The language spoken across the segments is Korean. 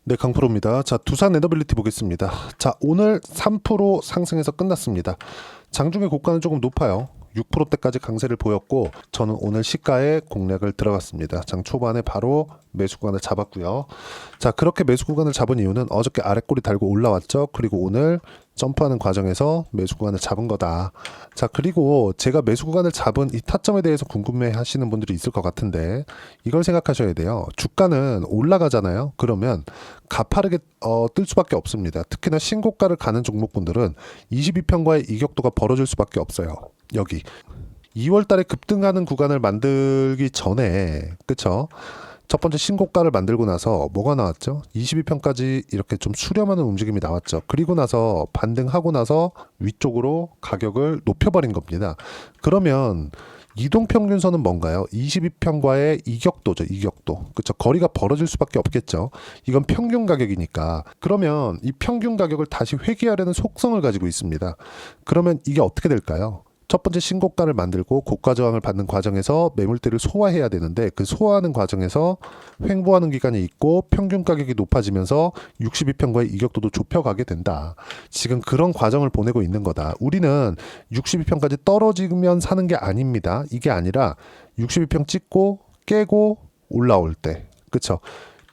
네, 강프로입니다. 자, 두산 에너빌리티 보겠습니다. 자, 오늘 3% 상승해서 끝났습니다. 장중에 고가는 조금 높아요. 6%대까지 강세를 보였고 저는 오늘 시가에 공략을 들어갔습니다. 장 초반에 바로 매수 구간을 잡았고요. 자, 그렇게 매수 구간을 잡은 이유는 어저께 아랫꼬리 달고 올라왔죠. 그리고 오늘 점프하는 과정에서 매수 구간을 잡은 거다. 자, 그리고 제가 매수 구간을 잡은 이 타점에 대해서 궁금해 하시는 분들이 있을 것 같은데 이걸 생각하셔야 돼요. 주가는 올라가잖아요. 그러면 가파르게 뜰 수밖에 없습니다. 특히나 신고가를 가는 종목군들은 22평과의 이격도가 벌어질 수밖에 없어요. 여기 2월 달에 급등하는 구간을 만들기 전에, 그쵸? 첫 번째 신고가를 만들고 나서 뭐가 나왔죠? 22평까지 이렇게 좀 수렴하는 움직임이 나왔죠. 그리고 나서 반등하고 나서 위쪽으로 가격을 높여버린 겁니다. 그러면 이동평균선은 뭔가요? 22평과의 이격도죠. 이격도. 그쵸? 거리가 벌어질 수밖에 없겠죠. 이건 평균 가격이니까. 그러면 이 평균 가격을 다시 회귀하려는 속성을 가지고 있습니다. 그러면 이게 어떻게 될까요? 첫 번째 신고가를 만들고 고가 저항을 받는 과정에서 매물대를 소화해야 되는데 그 소화하는 과정에서 횡보하는 기간이 있고 평균 가격이 높아지면서 62평과의 이격도도 좁혀가게 된다. 지금 그런 과정을 보내고 있는 거다. 우리는 62평까지 떨어지면 사는 게 아닙니다. 이게 아니라 62평 찍고 깨고 올라올 때, 그쵸?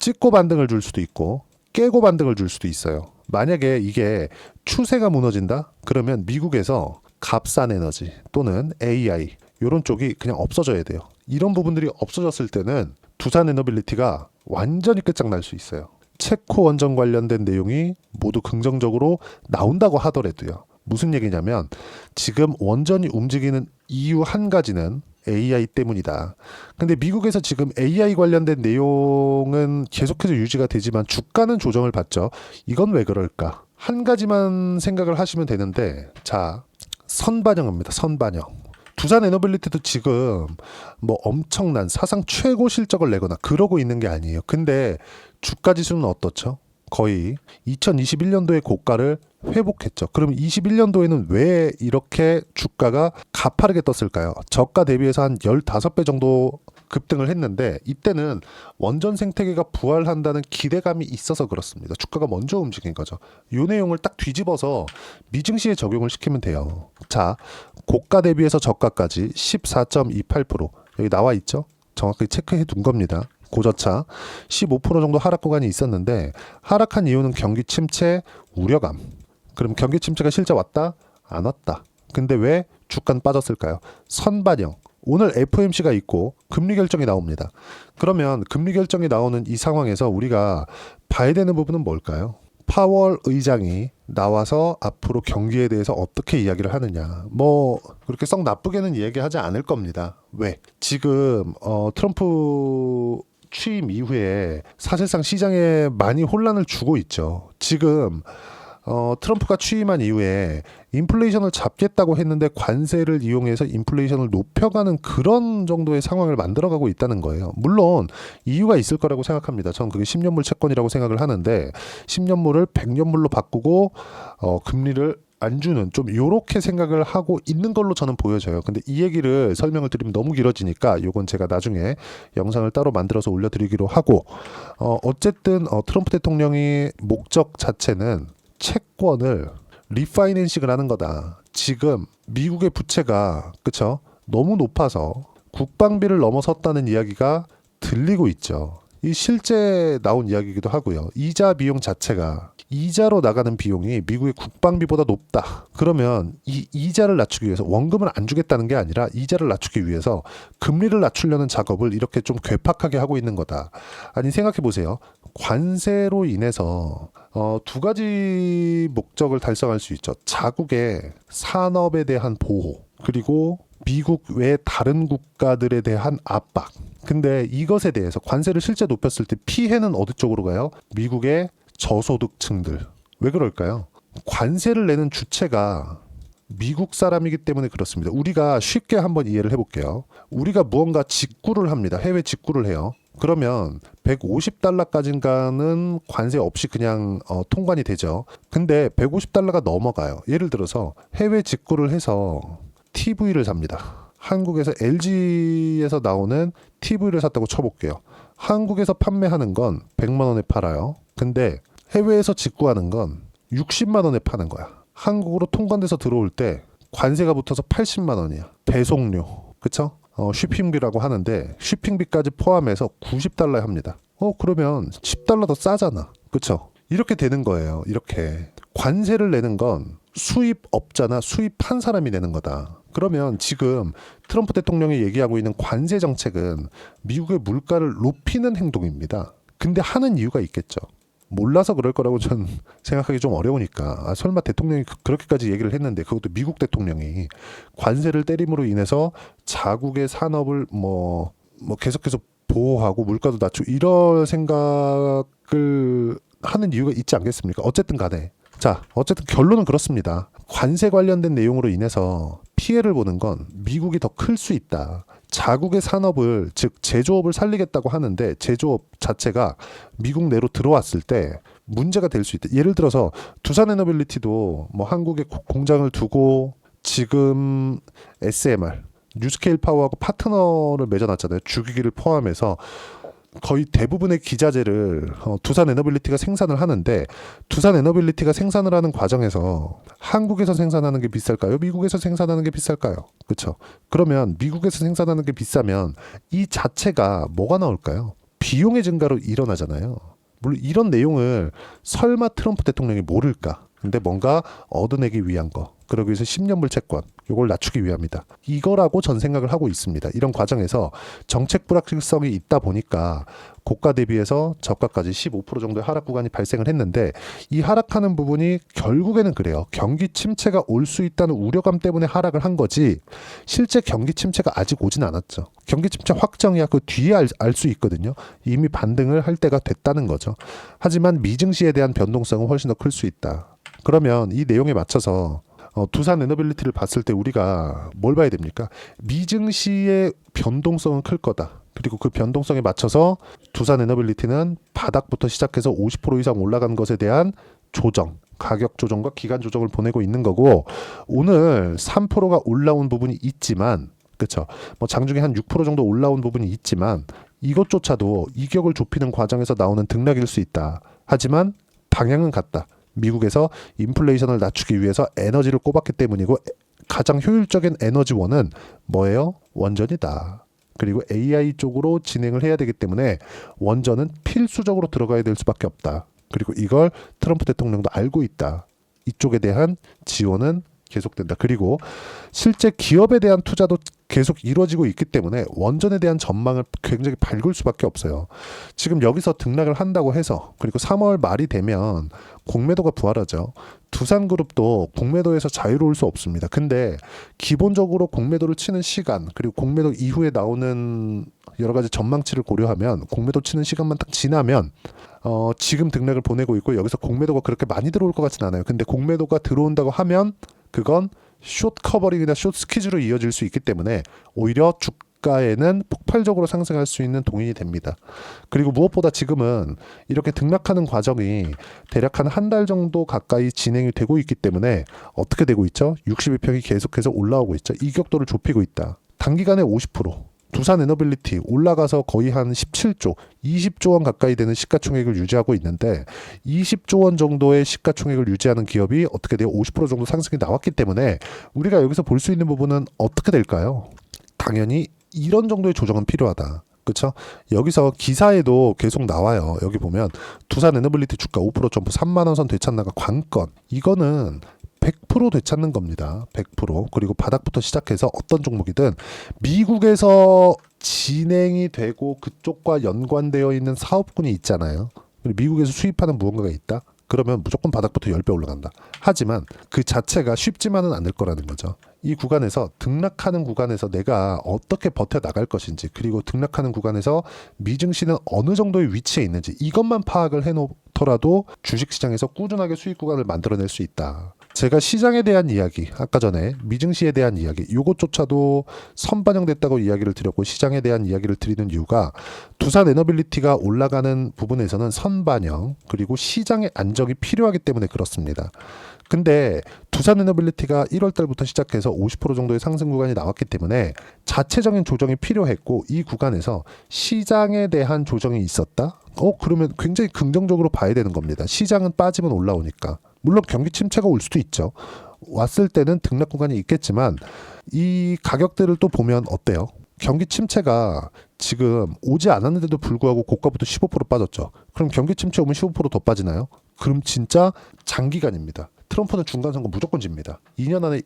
찍고 반등을 줄 수도 있고 깨고 반등을 줄 수도 있어요. 만약에 이게 추세가 무너진다? 그러면 미국에서 값싼 에너지 또는 AI 이런 쪽이 그냥 없어져야 돼요. 이런 부분들이 없어졌을 때는 두산 에너빌리티가 완전히 끝장날 수 있어요. 체코 원전 관련된 내용이 모두 긍정적으로 나온다고 하더라도요. 무슨 얘기냐면 지금 원전이 움직이는 이유 한 가지는 AI 때문이다. 근데 미국에서 지금 AI 관련된 내용은 계속해서 유지가 되지만 주가는 조정을 받죠. 이건 왜 그럴까? 한 가지만 생각을 하시면 되는데, 자, 선반영입니다. 선반영. 두산 에너빌리티도 지금 뭐 엄청난 사상 최고 실적을 내거나 그러고 있는 게 아니에요. 근데 주가 지수는 어떻죠? 거의 2021년도의 고가를 회복했죠. 그럼 21년도에는 왜 이렇게 주가가 가파르게 떴을까요? 저가 대비해서 한 15배 정도 급등을 했는데 이때는 원전 생태계가 부활한다는 기대감이 있어서 그렇습니다. 주가가 먼저 움직인 거죠. 이 내용을 딱 뒤집어서 미증시에 적용을 시키면 돼요. 자, 고가 대비해서 저가까지 14.28% 여기 나와 있죠? 정확히 체크해 둔 겁니다. 고저차 15% 정도 하락 구간이 있었는데 하락한 이유는 경기 침체 우려감. 그럼 경기 침체가 실제 왔다? 안 왔다. 근데 왜 주가는 빠졌을까요? 선반영. 오늘 FOMC가 있고 금리 결정이 나옵니다. 그러면 금리 결정이 나오는 이 상황에서 우리가 봐야 되는 부분은 뭘까요? 파월 의장이 나와서 앞으로 경기에 대해서 어떻게 이야기를 하느냐. 뭐 그렇게 썩 나쁘게는 이야기하지 않을 겁니다. 왜? 지금 트럼프 취임 이후에 사실상 시장에 많이 혼란을 주고 있죠. 지금 트럼프가 취임한 이후에 인플레이션을 잡겠다고 했는데 관세를 이용해서 인플레이션을 높여가는 그런 정도의 상황을 만들어가고 있다는 거예요. 물론 이유가 있을 거라고 생각합니다. 전 그게 10년물 채권이라고 생각을 하는데 10년물을 100년물로 바꾸고 금리를 안 주는 좀 요렇게 생각을 하고 있는 걸로 저는 보여져요. 근데 이 얘기를 설명을 드리면 너무 길어지니까 요건 제가 나중에 영상을 따로 만들어서 올려드리기로 하고 어쨌든 트럼프 대통령의 목적 자체는 채권을 리파이낸싱을 하는 거다. 지금 미국의 부채가 그쵸? 너무 높아서 국방비를 넘어섰다는 이야기가 들리고 있죠. 이 실제 나온 이야기이기도 하고요. 이자 비용 자체가 이자로 나가는 비용이 미국의 국방비보다 높다. 그러면 이 이자를 낮추기 위해서 원금을 안 주겠다는 게 아니라 이자를 낮추기 위해서 금리를 낮추려는 작업을 이렇게 좀 괴팍하게 하고 있는 거다. 아니 생각해 보세요. 관세로 인해서 두 가지 목적을 달성할 수 있죠. 자국의 산업에 대한 보호 그리고 미국 외 다른 국가들에 대한 압박. 근데 이것에 대해서 관세를 실제 높였을 때 피해는 어디 쪽으로 가요? 미국의 저소득층들. 왜 그럴까요? 관세를 내는 주체가 미국 사람이기 때문에 그렇습니다. 우리가 쉽게 한번 이해를 해볼게요. 우리가 무언가 직구를 합니다. 해외 직구를 해요. 그러면 150달러까지는 관세 없이 그냥 통관이 되죠. 근데 150달러가 넘어가요. 예를 들어서 해외 직구를 해서 TV를 삽니다. 한국에서 LG에서 나오는 TV를 샀다고 쳐볼게요. 한국에서 판매하는 건 100만 원에 팔아요. 근데 해외에서 직구하는 건 60만 원에 파는 거야. 한국으로 통관돼서 들어올 때 관세가 붙어서 80만 원이야. 배송료, 그쵸? 쉬핑비라고 하는데 쉬핑비까지 포함해서 90달러에 합니다. 그러면 10달러 더 싸잖아. 그쵸? 이렇게 되는 거예요. 이렇게 관세를 내는 건 수입업자나 수입한 사람이 내는 거다. 그러면 지금 트럼프 대통령이 얘기하고 있는 관세 정책은 미국의 물가를 높이는 행동입니다. 근데 하는 이유가 있겠죠. 몰라서 그럴 거라고 전 생각하기 좀 어려우니까. 설마 대통령이 그렇게까지 얘기를 했는데, 그것도 미국 대통령이 관세를 때림으로 인해서 자국의 산업을 계속해서 보호하고 물가도 낮추고 이럴 생각을 하는 이유가 있지 않겠습니까? 어쨌든 간에. 자, 어쨌든 결론은 그렇습니다. 관세 관련된 내용으로 인해서 피해를 보는 건 미국이 더 클 수 있다. 자국의 산업을, 즉 제조업을 살리겠다고 하는데 제조업 자체가 미국 내로 들어왔을 때 문제가 될 수 있다. 예를 들어서 두산에너빌리티도 한국에 공장을 두고 지금 SMR, 뉴스케일 파워하고 파트너를 맺어놨잖아요. 주기기를 포함해서 거의 대부분의 기자재를 두산에너빌리티가 생산을 하는데, 두산에너빌리티가 생산을 하는 과정에서 한국에서 생산하는 게 비쌀까요? 미국에서 생산하는 게 비쌀까요? 그렇죠? 그러면 미국에서 생산하는 게 비싸면 이 자체가 뭐가 나올까요? 비용의 증가로 일어나잖아요. 물론 이런 내용을 설마 트럼프 대통령이 모를까? 근데 뭔가 얻어내기 위한 거, 그러기 위해서 10년물 채권, 이걸 낮추기 위함이다. 이거라고 전 생각을 하고 있습니다. 이런 과정에서 정책 불확실성이 있다 보니까 고가 대비해서 저가까지 15% 정도의 하락 구간이 발생을 했는데, 이 하락하는 부분이 결국에는 그래요. 경기 침체가 올 수 있다는 우려감 때문에 하락을 한 거지, 실제 경기 침체가 아직 오진 않았죠. 경기 침체 확정이야 그 뒤에 알 수 있거든요. 이미 반등을 할 때가 됐다는 거죠. 하지만 미증시에 대한 변동성은 훨씬 더 클 수 있다. 그러면 이 내용에 맞춰서 두산에너빌리티를 봤을 때 우리가 뭘 봐야 됩니까? 미증시의 변동성은 클 거다. 그리고 그 변동성에 맞춰서 두산에너빌리티는 바닥부터 시작해서 50% 이상 올라간 것에 대한 조정, 가격 조정과 기간 조정을 보내고 있는 거고, 오늘 3%가 올라온 부분이 있지만, 그렇죠? 장중에 한 6% 정도 올라온 부분이 있지만 이것조차도 이격을 좁히는 과정에서 나오는 등락일 수 있다. 하지만 방향은 같다. 미국에서 인플레이션을 낮추기 위해서 에너지를 꼽았기 때문이고, 가장 효율적인 에너지원은 뭐예요? 원전이다. 그리고 AI 쪽으로 진행을 해야 되기 때문에 원전은 필수적으로 들어가야 될 수밖에 없다. 그리고 이걸 트럼프 대통령도 알고 있다. 이쪽에 대한 지원은 계속된다. 그리고 실제 기업에 대한 투자도 계속 이루어지고 있기 때문에 원전에 대한 전망을 굉장히 밝을 수밖에 없어요. 지금 여기서 등락을 한다고 해서, 그리고 3월 말이 되면 공매도가 부활하죠. 두산그룹도 공매도에서 자유로울 수 없습니다. 근데 기본적으로 공매도를 치는 시간, 그리고 공매도 이후에 나오는 여러 가지 전망치를 고려하면 공매도 치는 시간만 딱 지나면 지금 등락을 보내고 있고, 여기서 공매도가 그렇게 많이 들어올 것 같진 않아요. 근데 공매도가 들어온다고 하면 그건 숏 커버링이나 숏 스퀴즈로 이어질 수 있기 때문에 오히려 주가에는 폭발적으로 상승할 수 있는 동인이 됩니다. 그리고 무엇보다 지금은 이렇게 등락하는 과정이 대략 한 달 정도 가까이 진행이 되고 있기 때문에 어떻게 되고 있죠? 62평이 계속해서 올라오고 있죠. 이격도를 좁히고 있다. 단기간에 50%. 두산에너빌리티 올라가서 거의 한 17조, 20조 원 가까이 되는 시가총액을 유지하고 있는데, 20조 원 정도의 시가총액을 유지하는 기업이 어떻게 돼요? 50% 정도 상승이 나왔기 때문에 우리가 여기서 볼 수 있는 부분은 어떻게 될까요? 당연히 이런 정도의 조정은 필요하다. 그렇죠? 여기서 기사에도 계속 나와요. 여기 보면 두산에너빌리티 주가 5% 점프 3만 원 선 되찾나가 관건. 이거는 100% 되찾는 겁니다. 100%. 그리고 바닥부터 시작해서 어떤 종목이든 미국에서 진행이 되고 그쪽과 연관되어 있는 사업군이 있잖아요. 미국에서 수입하는 무언가가 있다? 그러면 무조건 바닥부터 10배 올라간다. 하지만 그 자체가 쉽지만은 않을 거라는 거죠. 이 구간에서, 등락하는 구간에서 내가 어떻게 버텨나갈 것인지, 그리고 등락하는 구간에서 미증시는 어느 정도의 위치에 있는지, 이것만 파악을 해놓더라도 주식시장에서 꾸준하게 수익 구간을 만들어낼 수 있다. 제가 시장에 대한 이야기, 아까 전에 미증시에 대한 이야기, 요것조차도 선반영됐다고 이야기를 드렸고, 시장에 대한 이야기를 드리는 이유가 두산에너빌리티가 올라가는 부분에서는 선반영, 그리고 시장의 안정이 필요하기 때문에 그렇습니다. 근데 두산에너빌리티가 1월 달부터 시작해서 50% 정도의 상승 구간이 나왔기 때문에 자체적인 조정이 필요했고, 이 구간에서 시장에 대한 조정이 있었다? 그러면 굉장히 긍정적으로 봐야 되는 겁니다. 시장은 빠지면 올라오니까. 물론 경기 침체가 올 수도 있죠. 왔을 때는 등락 구간이 있겠지만 이 가격들을 또 보면 어때요? 경기 침체가 지금 오지 않았는데도 불구하고 고가부터 15% 빠졌죠. 그럼 경기 침체 오면 15%더 빠지나요? 그럼 진짜 장기간입니다. 트럼프는 중간선거 무조건 집니다. 2년 안에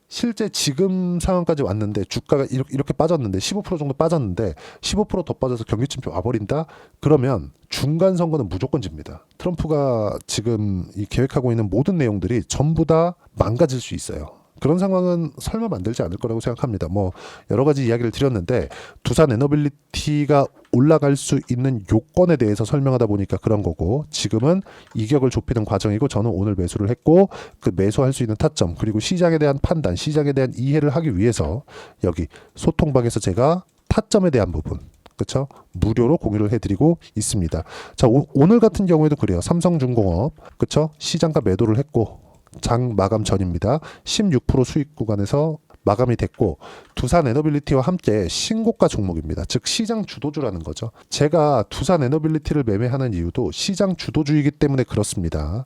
실제 지금 상황까지 왔는데 주가가 이렇게 빠졌는데 15% 정도 빠졌는데 15%더 빠져서 경기 침체 와버린다? 그러면 중간 선거는 무조건 집니다. 트럼프가 지금 이 계획하고 있는 모든 내용들이 전부 다 망가질 수 있어요. 그런 상황은 설마 만들지 않을 거라고 생각합니다. 뭐 여러 가지 이야기를 드렸는데 두산 에너빌리티가 올라갈 수 있는 요건에 대해서 설명하다 보니까 그런 거고, 지금은 이격을 좁히는 과정이고 저는 오늘 매수를 했고 그 매수할 수 있는 타점 그리고 시장에 대한 판단, 시장에 대한 이해를 하기 위해서 여기 소통방에서 제가 타점에 대한 부분, 그렇죠? 무료로 공유를 해드리고 있습니다. 자, 오늘 같은 경우에도 그래요. 삼성중공업, 그렇죠? 시장가 매도를 했고 장 마감 전입니다. 16% 수익 구간에서 마감이 됐고 두산 에너빌리티와 함께 신고가 종목입니다. 즉 시장 주도주라는 거죠. 제가 두산 에너빌리티를 매매하는 이유도 시장 주도주이기 때문에 그렇습니다.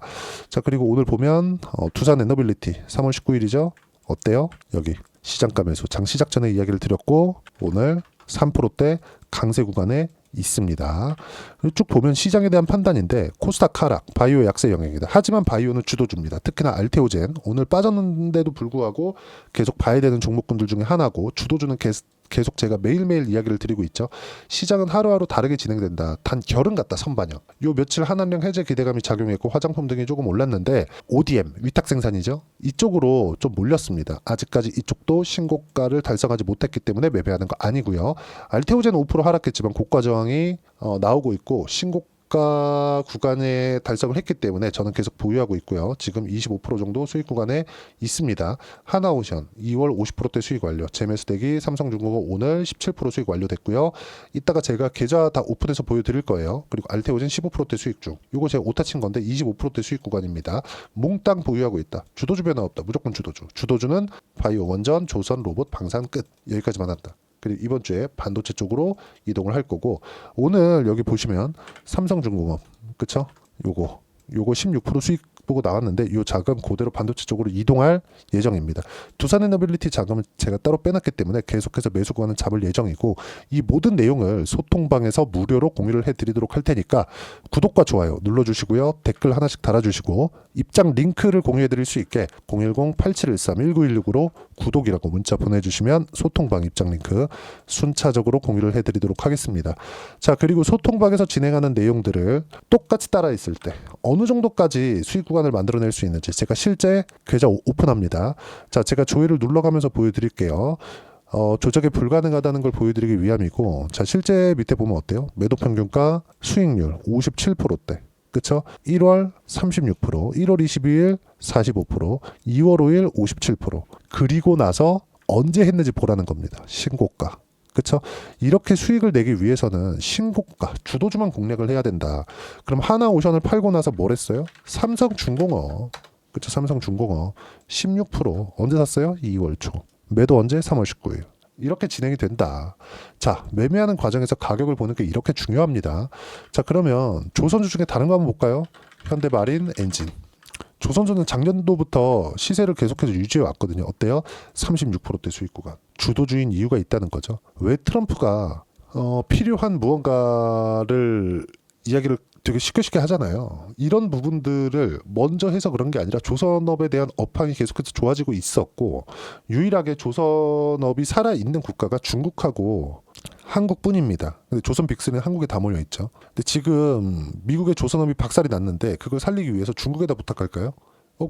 자, 그리고 오늘 보면 두산 에너빌리티 3월 19일이죠. 어때요? 여기 시장가 매수 장 시작 전에 이야기를 드렸고 오늘 3%대 강세 구간에 있습니다. 쭉 보면 시장에 대한 판단인데 코스닥 하락, 바이오 약세 영역이다. 하지만 바이오는 주도주입니다. 특히나 알테오젠 오늘 빠졌는데도 불구하고 계속 봐야 되는 종목군들 중에 하나고 주도주는 계속 제가 매일매일 이야기를 드리고 있죠. 시장은 하루하루 다르게 진행된다. 단 결은 같다. 선반영. 요 며칠 한한령 해제 기대감이 작용했고 화장품 등이 조금 올랐는데 ODM 위탁 생산이죠. 이쪽으로 좀 몰렸습니다. 아직까지 이쪽도 신고가를 달성하지 못했기 때문에 매매하는 거 아니고요. 알테오젠 5% 하락했지만 고가 저항이 나오고 있고 신고가 구간에 달성을 했기 때문에 저는 계속 보유하고 있고요. 지금 25% 정도 수익 구간에 있습니다. 하나오션 2월 50%대 수익 완료. 재매수대기 삼성중공업 오늘 17% 수익 완료됐고요. 이따가 제가 계좌 다 오픈해서 보여드릴 거예요. 그리고 알테오젠 15%대 수익 중. 이거 제가 오타 친 건데 25%대 수익 구간입니다. 몽땅 보유하고 있다. 주도주 변화 없다. 무조건 주도주. 주도주는 바이오, 원전, 조선, 로봇, 방산 끝. 여기까지만 한다. 그리고 이번 주에 반도체 쪽으로 이동을 할 거고 오늘 여기 보시면 삼성중공업 그쵸? 요거 16% 수익 보고 나왔는데 이 자금 그대로 반도체 쪽으로 이동할 예정입니다. 두산에너빌리티 자금은 제가 따로 빼놨기 때문에 계속해서 매수 구간을 잡을 예정이고 이 모든 내용을 소통방에서 무료로 공유를 해드리도록 할 테니까 구독과 좋아요 눌러주시고요. 댓글 하나씩 달아주시고 입장 링크를 공유해드릴 수 있게 010-8713-1916으로 구독이라고 문자 보내주시면 소통방 입장 링크 순차적으로 공유를 해드리도록 하겠습니다. 자, 그리고 소통방에서 진행하는 내용들을 똑같이 따라 있을 때 어느 정도까지 수익 구간을 만들어낼 수 있는지 제가 실제 계좌 오픈합니다. 자, 제가 조회를 눌러가면서 보여드릴게요. 조작이 불가능하다는 걸 보여드리기 위함이고, 자, 실제 밑에 보면 어때요? 매도 평균가 수익률 57%대. 그쵸? 1월 36%, 1월 22일 45%, 2월 5일 57%. 그리고 나서 언제 했는지 보라는 겁니다. 신고가. 그쵸? 이렇게 수익을 내기 위해서는 신고가, 주도주만 공략을 해야 된다. 그럼 하나오션을 팔고 나서 뭘 했어요? 삼성중공업. 그쵸? 삼성중공업 16% 언제 샀어요? 2월 초. 매도 언제? 3월 19일. 이렇게 진행이 된다. 자, 매매하는 과정에서 가격을 보는 게 이렇게 중요합니다. 자, 그러면 조선주 중에 다른 거 한번 볼까요? 현대마린, 엔진. 조선주는 작년도부터 시세를 계속해서 유지해 왔거든요. 어때요? 36%대 수익 구간. 주도주인 이유가 있다는 거죠. 왜 트럼프가 필요한 무언가를 이야기를 되게 쉽게 하잖아요. 이런 부분들을 먼저 해서 그런 게 아니라 조선업에 대한 업황이 계속해서 좋아지고 있었고 유일하게 조선업이 살아있는 국가가 중국하고 한국뿐입니다. 근데 조선 빅스는 한국에 다 몰려 있죠. 근데 지금 미국의 조선업이 박살이 났는데 그걸 살리기 위해서 중국에다 부탁할까요?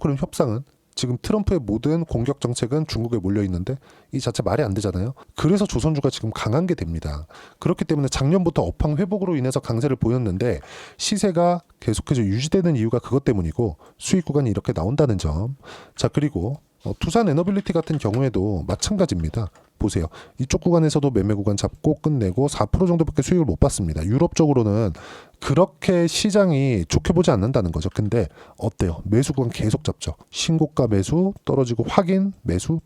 그럼 협상은? 지금 트럼프의 모든 공격 정책은 중국에 몰려 있는데 이 자체 말이 안 되잖아요. 그래서 조선주가 지금 강한 게 됩니다. 그렇기 때문에 작년부터 업황 회복으로 인해서 강세를 보였는데 시세가 계속해서 유지되는 이유가 그것 때문이고 수익 구간이 이렇게 나온다는 점. 자, 그리고 두산 에너빌리티 같은 경우에도 마찬가지입니다. 보세요. 이쪽 구간에서도 매매 구간 잡고 끝내고 4% 정도밖에 수익을 못 봤습니다. 유럽 쪽으로는 그렇게 시장이 좋게 보지 않는다는 거죠. 근데 어때요? 매수 구간 계속 잡죠. 신고가 매수 떨어지고 확인 매수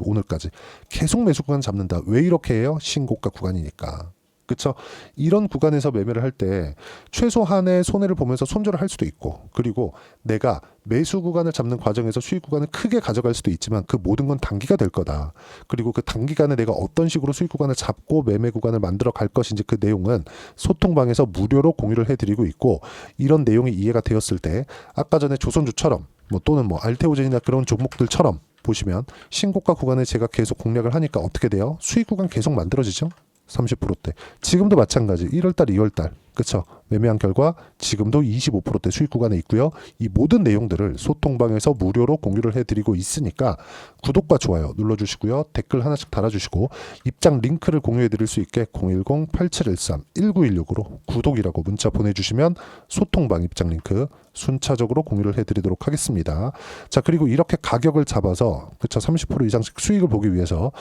오늘까지 계속 매수 구간 잡는다. 왜 이렇게 해요? 신고가 구간이니까. 그쵸? 이런 구간에서 매매를 할 때 최소한의 손해를 보면서 손절을 할 수도 있고, 그리고 내가 매수 구간을 잡는 과정에서 수익 구간을 크게 가져갈 수도 있지만 그 모든 건 단기가 될 거다. 그리고 그 단기간에 내가 어떤 식으로 수익 구간을 잡고 매매 구간을 만들어 갈 것인지 그 내용은 소통방에서 무료로 공유를 해드리고 있고, 이런 내용이 이해가 되었을 때 아까 전에 조선주처럼 또는 알테오젠이나 그런 종목들처럼 보시면 신고가 구간에 제가 계속 공략을 하니까 어떻게 돼요? 수익 구간 계속 만들어지죠? 30%대. 지금도 마찬가지. 1월달, 2월달. 그쵸? 매매한 결과 지금도 25%대 수익 구간에 있고요. 이 모든 내용들을 소통방에서 무료로 공유를 해드리고 있으니까 구독과 좋아요 눌러주시고요. 댓글 하나씩 달아주시고 입장 링크를 공유해드릴 수 있게 010-8713-1916으로 구독이라고 문자 보내주시면 소통방 입장 링크 순차적으로 공유를 해드리도록 하겠습니다. 자, 그리고 이렇게 가격을 잡아서 30% 이상씩 수익을 보기 위해서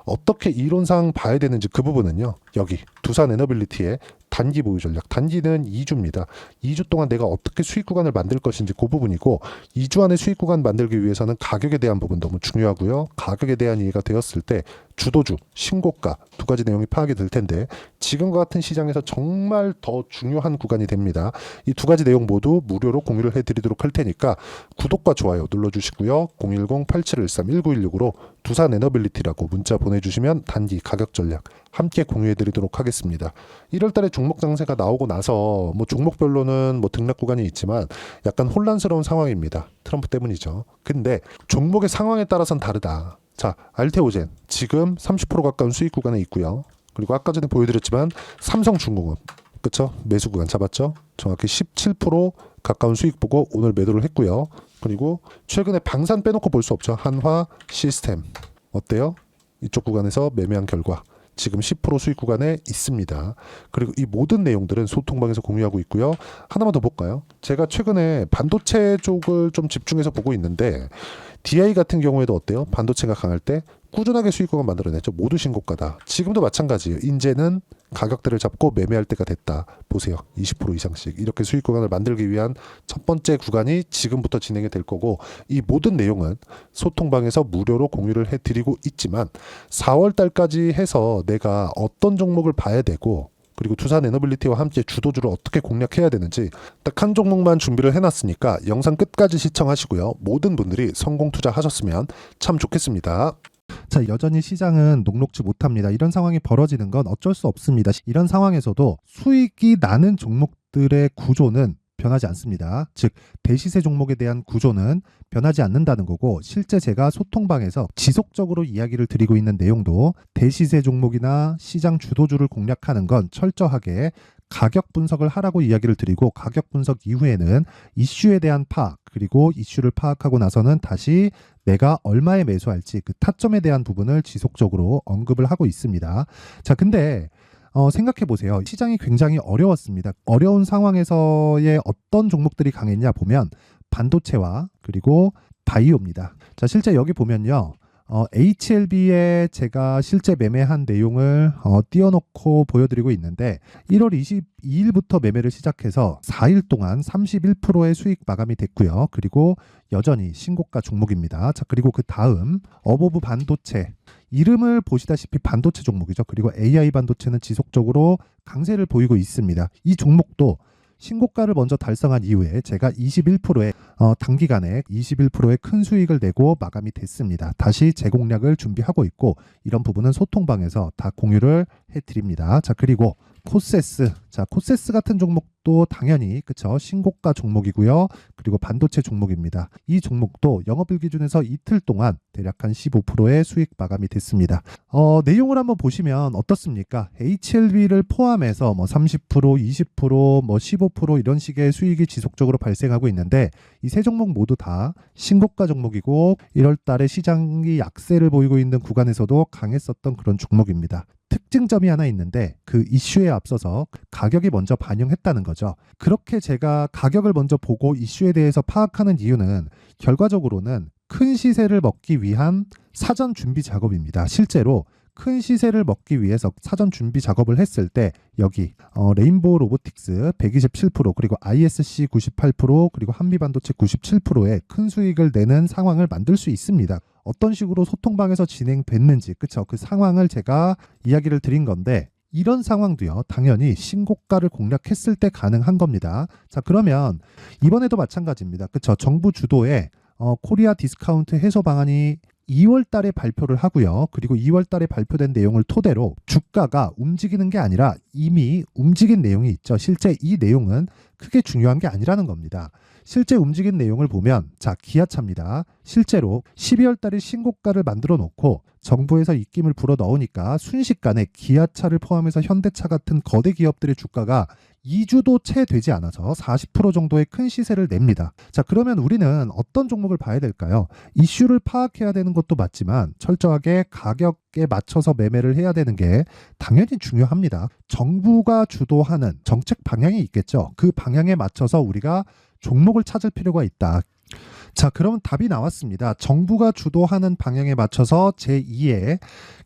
어떻게 이론상 봐야 되는지 그 부분은요. 여기 두산에너빌리티의 단기 보유 전략. 단기는 2주입니다. 2주 동안 내가 어떻게 수익 구간을 만들 것인지 그 부분이고, 2주 안에 수익 구간 만들기 위해서는 가격에 대한 부분 너무 중요하고요. 가격에 대한 이해가 되었을 때 주도주, 신고가 두 가지 내용이 파악이 될 텐데 지금과 같은 시장에서 정말 더 중요한 구간이 됩니다. 이 두 가지 내용 모두 무료로 공유를 해드리도록 할 테니까 구독과 좋아요 눌러주시고요. 010-8713-1916으로 두산에너빌리티라고 문자 보내주시면 단기 가격 전략 함께 공유해드리도록 하겠습니다. 1월달에 종목 장세가 나오고 나서 종목별로는 등락 구간이 있지만 약간 혼란스러운 상황입니다. 트럼프 때문이죠. 근데 종목의 상황에 따라서는 다르다. 자, 알테오젠 지금 30% 가까운 수익 구간에 있고요. 그리고 아까 전에 보여드렸지만 삼성중공업 그쵸? 매수 구간 잡았죠? 정확히 17% 가까운 수익 보고 오늘 매도를 했고요. 그리고 최근에 방산 빼놓고 볼 수 없죠. 한화 시스템 어때요? 이쪽 구간에서 매매한 결과 지금 10% 수익 구간에 있습니다. 그리고 이 모든 내용들은 소통방에서 공유하고 있고요. 하나만 더 볼까요? 제가 최근에 반도체 쪽을 좀 집중해서 보고 있는데 DI 같은 경우에도 어때요? 반도체가 강할 때 꾸준하게 수익 구간 만들어냈죠. 모두 신고가다. 지금도 마찬가지예요. 이제는 가격대를 잡고 매매할 때가 됐다. 보세요. 20% 이상씩 이렇게 수익 구간을 만들기 위한 첫 번째 구간이 지금부터 진행이 될 거고, 이 모든 내용은 소통방에서 무료로 공유를 해드리고 있지만 4월 달까지 해서 내가 어떤 종목을 봐야 되고, 그리고 두산에너빌리티와 함께 주도주를 어떻게 공략해야 되는지 딱 한 종목만 준비를 해놨으니까 영상 끝까지 시청하시고요. 모든 분들이 성공 투자하셨으면 참 좋겠습니다. 자, 여전히 시장은 녹록지 못합니다. 이런 상황이 벌어지는 건 어쩔 수 없습니다. 이런 상황에서도 수익이 나는 종목들의 구조는 변하지 않습니다. 즉, 대시세 종목에 대한 구조는 변하지 않는다는 거고, 실제 제가 소통방에서 지속적으로 이야기를 드리고 있는 내용도 대시세 종목이나 시장 주도주를 공략하는 건 철저하게 가격 분석을 하라고 이야기를 드리고, 가격 분석 이후에는 이슈에 대한 파악, 그리고 이슈를 파악하고 나서는 다시 내가 얼마에 매수할지 그 타점에 대한 부분을 지속적으로 언급을 하고 있습니다. 자, 근데 생각해 보세요. 시장이 굉장히 어려웠습니다. 어려운 상황에서의 어떤 종목들이 강했냐 보면 반도체와 그리고 바이오입니다. 자, 실제 여기 보면요. HLB에 제가 실제 매매한 내용을 띄워놓고 보여드리고 있는데 1월 22일부터 매매를 시작해서 4일 동안 31%의 수익 마감이 됐고요. 그리고 여전히 신고가 종목입니다. 자, 그리고 그 다음 어보브 반도체, 이름을 보시다시피 반도체 종목이죠. 그리고 AI 반도체는 지속적으로 강세를 보이고 있습니다. 이 종목도 신고가를 먼저 달성한 이후에 제가 21%의 단기간에 21%의 큰 수익을 내고 마감이 됐습니다. 다시 재공략을 준비하고 있고, 이런 부분은 소통방에서 다 공유를 해드립니다. 자, 그리고 코세스. 자, 코세스 같은 종목도 당연히 그쵸, 신고가 종목이고요. 그리고 반도체 종목입니다. 이 종목도 영업일 기준에서 이틀 동안 대략 한 15%의 수익 마감이 됐습니다. 내용을 한번 보시면 어떻습니까? HLB를 포함해서 30%, 20%, 15% 이런 식의 수익이 지속적으로 발생하고 있는데, 이 세 종목 모두 다 신고가 종목이고 1월 달에 시장이 약세를 보이고 있는 구간에서도 강했었던 그런 종목입니다. 특징점이 하나 있는데 그 이슈에 앞서서 가격이 먼저 반영했다는 거죠. 그렇게 제가 가격을 먼저 보고 이슈에 대해서 파악하는 이유는 결과적으로는 큰 시세를 먹기 위한 사전 준비 작업입니다. 실제로 큰 시세를 먹기 위해서 사전 준비 작업을 했을 때 여기 레인보우 로보틱스 127%, 그리고 ISC 98%, 그리고 한미반도체 97%의 큰 수익을 내는 상황을 만들 수 있습니다. 어떤 식으로 소통방에서 진행됐는지, 그쵸? 그 상황을 제가 이야기를 드린 건데, 이런 상황도요, 당연히 신고가를 공략했을 때 가능한 겁니다. 자, 그러면 이번에도 마찬가지입니다. 그쵸? 정부 주도의 코리아 디스카운트 해소 방안이 2월 달에 발표를 하고요. 그리고 2월 달에 발표된 내용을 토대로 주가가 움직이는 게 아니라 이미 움직인 내용이 있죠. 실제 이 내용은 크게 중요한 게 아니라는 겁니다. 실제 움직인 내용을 보면, 자, 기아차입니다. 실제로 12월 달에 신고가를 만들어 놓고 정부에서 입김을 불어 넣으니까 순식간에 기아차를 포함해서 현대차 같은 거대 기업들의 주가가 2주도 채 되지 않아서 40% 정도의 큰 시세를 냅니다. 자, 그러면 우리는 어떤 종목을 봐야 될까요? 이슈를 파악해야 되는 것도 맞지만 철저하게 가격에 맞춰서 매매를 해야 되는 게 당연히 중요합니다. 정부가 주도하는 정책 방향이 있겠죠. 그 방향에 맞춰서 우리가 종목을 찾을 필요가 있다. 자, 그럼 답이 나왔습니다. 정부가 주도하는 방향에 맞춰서 제2의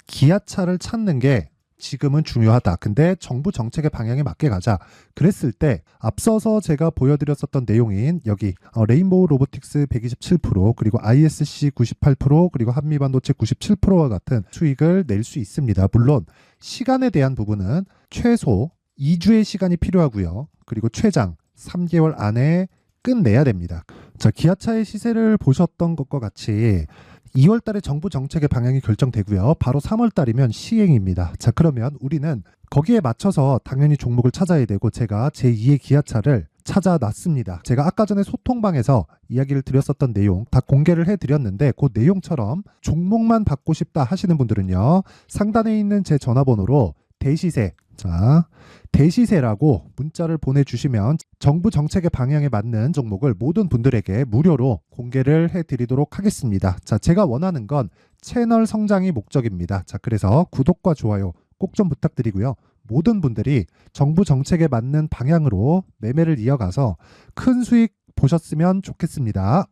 기아차를 찾는 게 지금은 중요하다. 근데 정부 정책의 방향에 맞게 가자. 그랬을 때 앞서서 제가 보여드렸었던 내용인 여기 레인보우 로보틱스 127%, 그리고 ISC 98%, 그리고 한미반도체 97%와 같은 수익을 낼 수 있습니다. 물론 시간에 대한 부분은 최소 2주의 시간이 필요하고요. 그리고 최장 3개월 안에 끝내야 됩니다. 자, 기아차의 시세를 보셨던 것과 같이 2월 달에 정부 정책의 방향이 결정되고요. 바로 3월 달이면 시행입니다. 자, 그러면 우리는 거기에 맞춰서 당연히 종목을 찾아야 되고, 제가 제2의 기아차를 찾아놨습니다. 제가 아까 전에 소통방에서 이야기를 드렸었던 내용 다 공개를 해드렸는데, 그 내용처럼 종목만 받고 싶다 하시는 분들은요, 상단에 있는 제 전화번호로 대시세, 자, 대시세라고 문자를 보내주시면 정부 정책의 방향에 맞는 종목을 모든 분들에게 무료로 공개를 해드리도록 하겠습니다. 자, 제가 원하는 건 채널 성장이 목적입니다. 자, 그래서 구독과 좋아요 꼭 좀 부탁드리고요. 모든 분들이 정부 정책에 맞는 방향으로 매매를 이어가서 큰 수익 보셨으면 좋겠습니다.